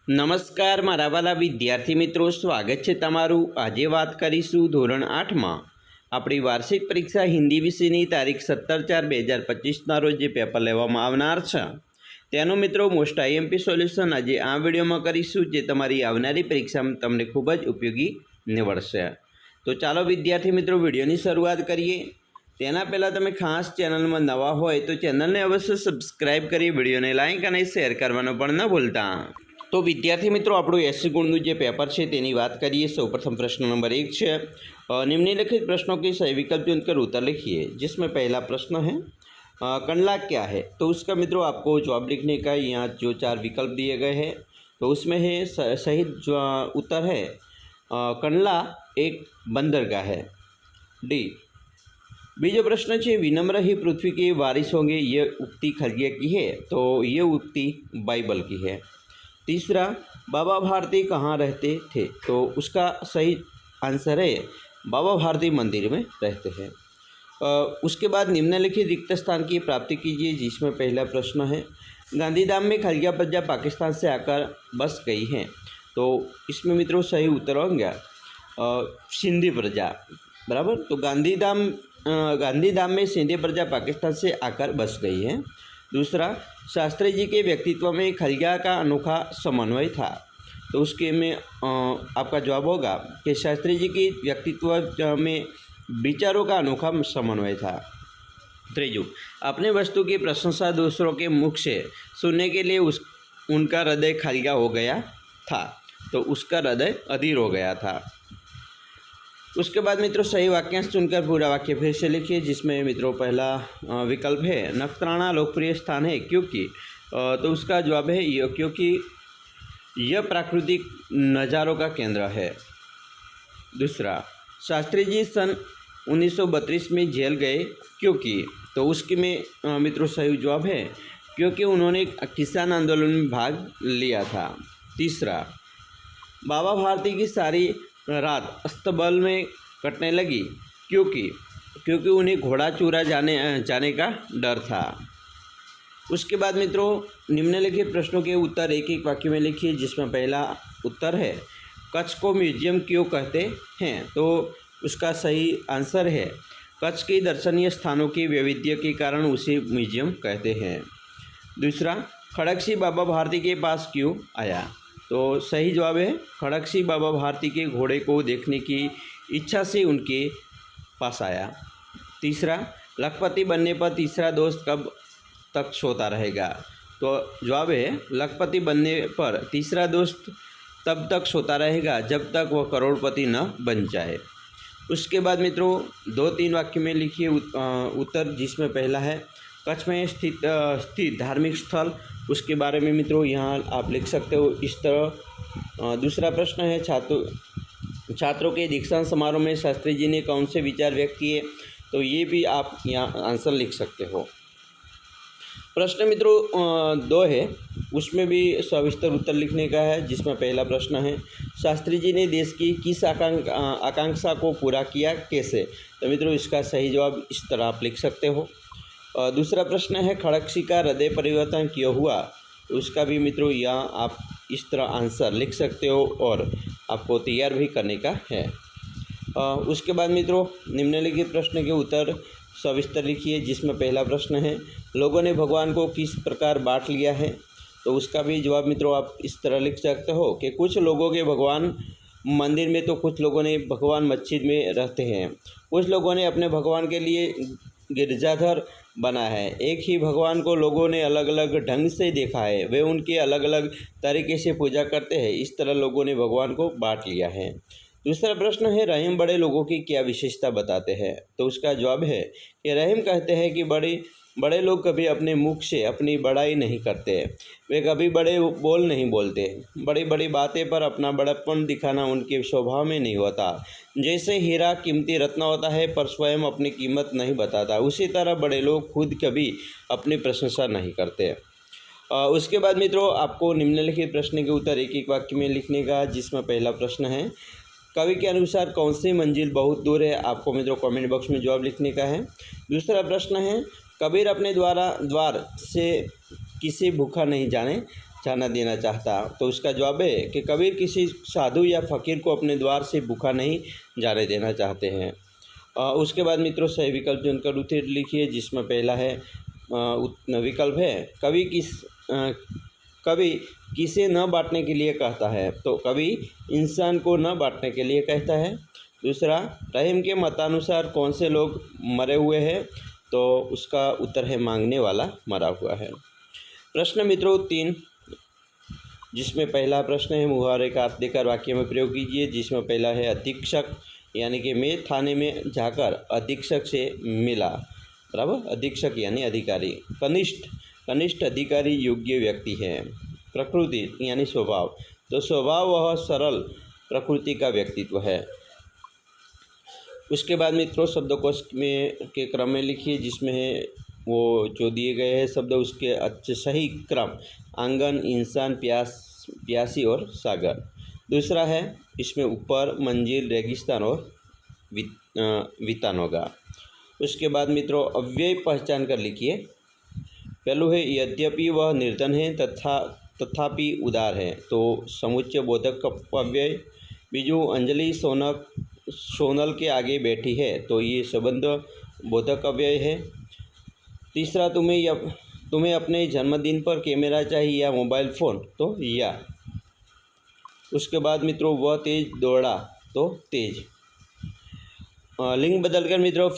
નમસ્કાર મારા વાલા વિદ્યાર્થી મિત્રો, સ્વાગત છે તમારું। આજે વાત કરીશું ધોરણ 8માં આપણી વાર્ષિક પરીક્ષા હિન્દી વિષયની તારીખ 17/4/2025ના રોજ જે પેપર લેવામાં આવનાર છે તેનું મિત્રો મોસ્ટ આઈએમપી સોલ્યુશન આજે આ વિડીયોમાં કરીશું, જે તમારી આવનારી પરીક્ષામાં તમને ખૂબ જ ઉપયોગી નીવડશે। તો ચાલો વિદ્યાર્થી મિત્રો વિડીયોની શરૂઆત કરીએ। તેના પહેલાં તમે ખાસ ચેનલમાં નવા હોય તો ચેનલને અવશ્ય સબસ્ક્રાઈબ કરી વિડીયોને લાઈક અને શેર કરવાનું પણ ન ભૂલતા। तो विद्यार्थी मित्रों આપણું 80 गुणનું જે પેપર છે તેની વાત કરીએ। सर्वप्रथम प्रश्न नंबर 1 છે, निम्नलिखित प्रश्नों के सही विकल्प चुनकर उत्तर लिखिए, जिसमें पहला प्रश्न है कंडला क्या है। तो उसका मित्रों आपको जवाब लिखने का यहाँ जो 4 विकल्प दिए गए हैं तो उसमें है सही जो उत्तर है कंडला एक बंदरगाह है, डी। बीजो प्रश्न है विनम्र ही पृथ्वी के वारिस होंगे, ये उक्ति खलगिया की है, तो ये उक्ति बाइबल की है। तीसरा, बाबा भारती कहाँ रहते थे, तो उसका सही आंसर है बाबा भारती मंदिर में रहते हैं। उसके बाद निम्नलिखित रिक्त स्थान की प्राप्ति कीजिए, जिसमें पहला प्रश्न है गांधीधाम में खलगिया प्रजा पाकिस्तान से आकर बस गई है। तो इसमें मित्रों सही उत्तर होंगे सिंधी प्रजा, बराबर। तो गांधीधाम में सिंधी प्रजा पाकिस्तान से आकर बस गई है। दूसरा, शास्त्री जी के व्यक्तित्व में खलगिया का अनोखा समन्वय था, तो उसके में आपका जवाब होगा कि शास्त्री जी के व्यक्तित्व में विचारों का अनोखा समन्वय था। त्रीजू, अपनी वस्तु की प्रशंसा दूसरों के मुख से सुनने के लिए उनका हृदय खलगिया हो गया था, तो उसका हृदय अधीर हो गया था। उसके बाद मित्रों सही वाक्यांश चुनकर पूरा वाक्य फिर से लिखिए, जिसमें मित्रों पहला विकल्प है नखत्राना लोकप्रिय स्थान है क्योंकि, तो उसका जवाब है क्योंकि यह प्राकृतिक नज़ारों का केंद्र है। दूसरा, शास्त्री जी सन 1932 में जेल गए क्योंकि, तो उसके में मित्रों सही जवाब है क्योंकि उन्होंने किसान आंदोलन में भाग लिया था। तीसरा, बाबा भारती की सारी रात अस्तबल में कटने लगी क्योंकि उन्हें घोड़ा चूरा जाने का डर था। उसके बाद मित्रों निम्नलिखित प्रश्नों के उत्तर एक एक वाक्य में लिखिए, जिसमें पहला उत्तर है कच्छ को म्यूजियम क्यों कहते हैं, तो उसका सही आंसर है कच्छ के दर्शनीय स्थानों के वैविध्य के कारण उसे म्यूजियम कहते हैं। दूसरा, खड़गसिंह बाबा भारती के पास क्यों आया, तो सही जवाब है खड़गसिंह बाबा भारती के घोड़े को देखने की इच्छा से उनके पास आया। तीसरा, लखपति बनने पर तीसरा दोस्त कब तक सोता रहेगा, तो जवाब है लखपति बनने पर तीसरा दोस्त तब तक सोता रहेगा जब तक वह करोड़पति न बन जाए। उसके बाद मित्रों 2-3 वाक्य में लिखिए उत्तर, जिसमें पहला है कच्छ में स्थित धार्मिक स्थल, उसके बारे में मित्रों यहाँ आप लिख सकते हो इस तरह। दूसरा प्रश्न है छात्रों के दीक्षांत समारोह में शास्त्री जी ने कौन से विचार व्यक्त किए, तो ये भी आप यहाँ आंसर लिख सकते हो। प्रश्न मित्रों 2 है, उसमें भी सविस्तर उत्तर लिखने का है, जिसमें पहला प्रश्न है शास्त्री जी ने देश की किस आकांक्षा को पूरा किया कैसे, तो मित्रों इसका सही जवाब इस तरह आप लिख सकते हो। दूसरा प्रश्न है खड़गसिंह का हृदय परिवर्तन क्यों हुआ, तो उसका भी मित्रों यहाँ आप इस तरह आंसर लिख सकते हो और आपको तैयार भी करने का है। उसके बाद मित्रों निम्नलिखित प्रश्न के उत्तर सविस्तर लिखिए, जिसमें पहला प्रश्न है लोगों ने भगवान को किस प्रकार बांट लिया है, तो उसका भी जवाब मित्रों आप इस तरह लिख सकते हो कि कुछ लोगों के भगवान मंदिर में, तो कुछ लोगों ने भगवान मस्जिद में रहते हैं, कुछ लोगों ने अपने भगवान के लिए गिरजाघर बना है, एक ही भगवान को लोगों ने अलग अलग ढंग से देखा है, वे उनके अलग अलग तरीके से पूजा करते हैं, इस तरह लोगों ने भगवान को बांट लिया है। दूसरा प्रश्न है रहीम बड़े लोगों की क्या विशेषता बताते हैं, तो उसका जवाब है कि रहीम कहते हैं कि बड़े लोग कभी अपने मुख से अपनी बड़ाई नहीं करते, वे कभी बड़े बोल नहीं बोलते, बड़ी बड़ी बातें पर अपना बड़प्पन दिखाना उनके स्वभाव में नहीं होता। जैसे हीरा कीमती रत्न होता है पर स्वयं अपनी कीमत नहीं बताता, उसी तरह बड़े लोग खुद कभी अपनी प्रशंसा नहीं करते। उसके बाद मित्रों आपको निम्नलिखित प्रश्न के उत्तर एक एक वाक्य में लिखने का, जिसमें पहला प्रश्न है कवि के अनुसार कौन सी मंजिल बहुत दूर है, आपको मित्रों कमेंट बॉक्स में जवाब लिखने का है। दूसरा प्रश्न है कबीर अपने द्वार से किसी भूखा नहीं जाने, जाना देना चाहता। तो उसका जवाब है कि कबीर किसी साधु या फ़कीर को अपने द्वार से भूखा नहीं जाने देना चाहते हैं। उसके बाद मित्रों सही विकल्प चुनकर उत्तर लिखिए, जिसमें पहला है विकल्प है कवि किसे न बांटने के लिए कहता है। तो कवि इंसान को न बांटने के लिए कहता है। दूसरा, रहीम के मतानुसार कौन से लोग मरे हुए हैं। तो उसका उत्तर है मांगने वाला मरा हुआ है। प्रश्न मित्रों 3, जिसमें पहला प्रश्न है मुहावरे का अर्थ देकर वाक्य में प्रयोग कीजिए, जिसमें पहला है अधीक्षक, यानी कि मैं थाने में जाकर अधीक्षक से मिला। बराबर, अधीक्षक यानी अधिकारी। कनिष्ठ अधिकारी योग्य व्यक्ति है। प्रकृति यानी स्वभाव, तो स्वभाव वह सरल प्रकृति का व्यक्तित्व है। उसके बाद मित्रों शब्दकोश में के क्रम में लिखिए, जिसमें है वो जो दिए गए हैं शब्द उसके अच्छे सही क्रम आंगन, इंसान, प्यासी और सागर। दूसरा है इसमें ऊपर, मंजिल, रेगिस्तान और वितान होगा। उसके बाद मित्रों अव्यय पहचान कर लिखिए। पहलू है यद्यपि वह निर्धन है तथापि उदार है, तो समुच्चय बोधक अव्यय। बीजू अंजलि सोनल के आगे बैठी है, तो ये संबंध बोधक अव्यय है। तीसरा, तुम्हें अपने जन्मदिन पर कैमरा चाहिए या मोबाइल फ़ोन, तो या। उसके बाद मित्रों वह तेज दौड़ा, तो तेज। लिंग बदलकर मित्रों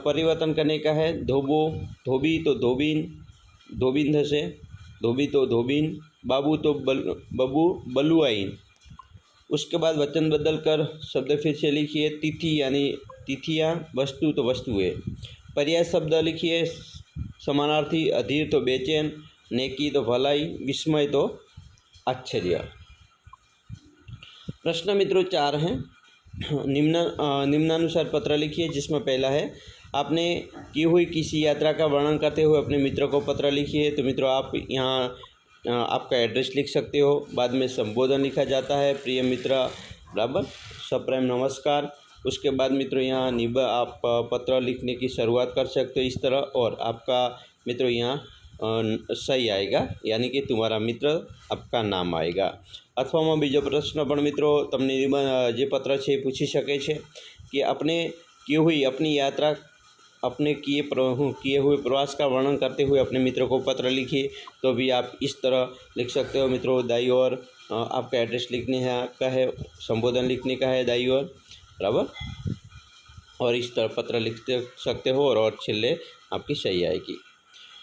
परिवर्तन करने का है। धोबी तो धोबीन, धोबिंद से धोबी तो धोबीन, बाबू तो बबू, बलुआइन। उसके बाद वचन बदलकर शब्द फिर से लिखिए। तिथि यानी तिथियाँ, वस्तु तो वस्तुएं। पर्याय शब्द लिखिए। समानार्थी, अधीर तो बेचैन, नेकी तो भलाई, विस्मय तो आश्चर्य। प्रश्न मित्रों 4 हैं। निम्नानुसार पत्र लिखिए, जिसमें पहला है आपने की हुई किसी यात्रा का वर्णन करते हुए अपने मित्र को पत्र लिखिए। तो मित्रों आप यहाँ आपका एड्रेस लिख सकते हो। बाद में संबोधन लिखा जाता है, प्रिय मित्र, बराबर, सप्रेम नमस्कार। उसके बाद मित्रों यहाँ आप पत्र लिखने की शुरुआत कर सकते हो इस तरह, और आपका मित्रों यहाँ सही आएगा, यानी कि तुम्हारा मित्र आपका नाम आएगा। અથવામાં બીજો પ્રશ્ન પણ મિત્રો તમને જે પત્ર છે એ પૂછી શકે છે કે આપણે की हुई अपनी यात्रा अपने किए हुए प्रवास का वर्णन करते हुए अपने मित्रों को पत्र लिखिए। तो भी आप इस तरह लिख सकते हो मित्रों। दाई ओर आपका एड्रेस लिखने का है, संबोधन लिखने का है दाई ओर, बराबर, और इस तरह पत्र लिख सकते हो और छिल्ले आपकी सही आएगी।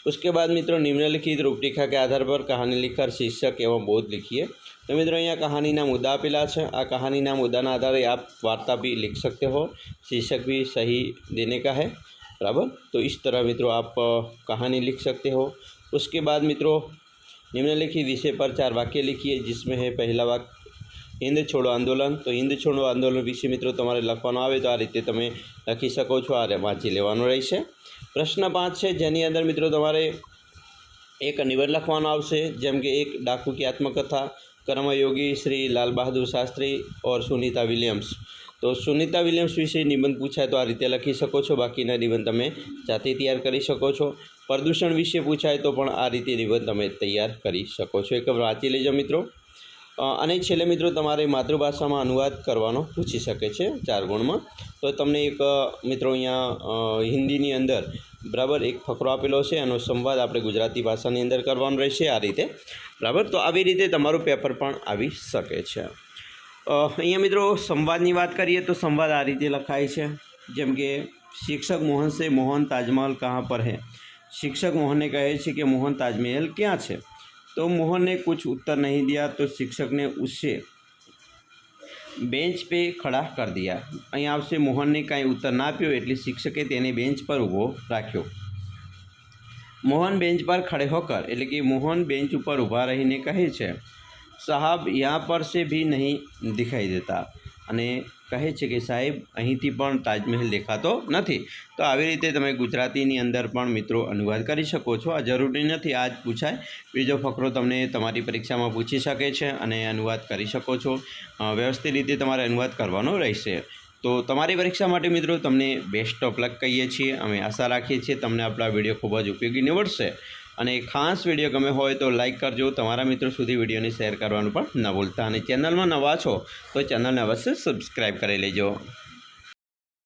उसके बाद मित्रों निम्नलिखित रूपरेखा के आधार पर कहानी लिखकर शीर्षक एवं बोध लिखिए। तो मित्रों यहाँ कहानीना मुद्दा आपेला है। आ कहानीना मुद्दाना आधारे आप वार्ता भी लिख सकते हो, शीर्षक भी सही देने का है, बराबर। तो इस तरह मित्रों आप कहानी लिख सकते हो। उसके बाद मित्रों निम्नलिखित विषय पर 4 वाक्य लिखिए, जिसमें है पहला वाक्य हिंद छोड़ो आंदोलन। तो हिंद छोड़ो आंदोलन विषय मित्रों तमारे लखवानुं आवे तो आ रीते तमे लखी शको छो, आ वाँची लेवानुं रहेशे। प्रश्न 5 है, जेनी अंदर मित्रों तमारे एक निबंध लखवानो आवशे, जेम के एक डाकू की आत्मकथा, कर्मयोगी श्री लाल बहादुर शास्त्री और सुनीता विलियम्स। तो सुनीता विलियम्स विषे निबंध पूछाय तो आ रीते लखी शको छो, बाकीना निबंध तमे जाते तैयार करी शको छो। प्रदूषण विषे पूछाय तो पण आ रीते निबंध तमे तैयार करी शको छो। एक वाँची लेजो मित्रों। અને છેલ્લે મિત્રો તમારે માતૃભાષામાં અનુવાદ કરવાનો પૂછી શકે છે 4 ગુણમાં। તો તમને એક મિત્રો અહીંયા હિન્દીની અંદર બરાબર એક ફકરો આપેલો છે, એનો સંવાદ આપણે ગુજરાતી ભાષાની અંદર કરવાનો રહેશે આ રીતે, બરાબર। તો આવી રીતે તમારું પેપર પણ આવી શકે છે। અહીંયા મિત્રો સંવાદની વાત કરીએ તો સંવાદ આ રીતે લખાય છે, જેમ કે શિક્ષક મોહન से मोहन ताजमहल कहाँ पर है। शिक्षक मोहनને કહે છે કે મોહન ताजमहल ક્યાં છે। तो मोहन ने कुछ उत्तर नहीं दिया, तो शिक्षक ने उसे बेंच पे खड़ा कर दिया। अहीं आवशे मोहन ने कांई उत्तर ना आप्यो एटले शिक्षके तेने बेंच पर ऊभो राख्यो। मोहन बेंच पर खड़े होकर एटले कि मोहन बेंच पर ऊभा रहीने कहे छे, साहब यहाँ पर से भी नहीं दिखाई देता। अने कहे छे कि साहेब અહીંથી પણ તાજમહેલ દેખાતો નથી। તો આવી રીતે તમે ગુજરાતીની અંદર પણ મિત્રો અનુવાદ કરી શકો છો। આ જરૂરી નથી આ જ પૂછાય, બીજો ફકરો તમને તમારી પરીક્ષામાં પૂછી શકે છે અને અનુવાદ કરી શકો છો। વ્યવસ્થિત રીતે તમારે અનુવાદ કરવાનો રહેશે। તો તમારી પરીક્ષા માટે મિત્રો તમને બેસ્ટ ઓફ લક કહીએ છીએ। અમે આશા રાખીએ છીએ તમને આપણો વિડીયો ખૂબ જ ઉપયોગી નીવડશે અને ખાસ વિડીયો ગમે હોય તો લાઇક કરજો, તમારા મિત્રો સુધી વિડીયોને શેર કરવાનું પણ ન ભૂલતા, અને ચેનલમાં નવા છો તો ચેનલને અવશ્ય સબસ્ક્રાઈબ કરી લેજો.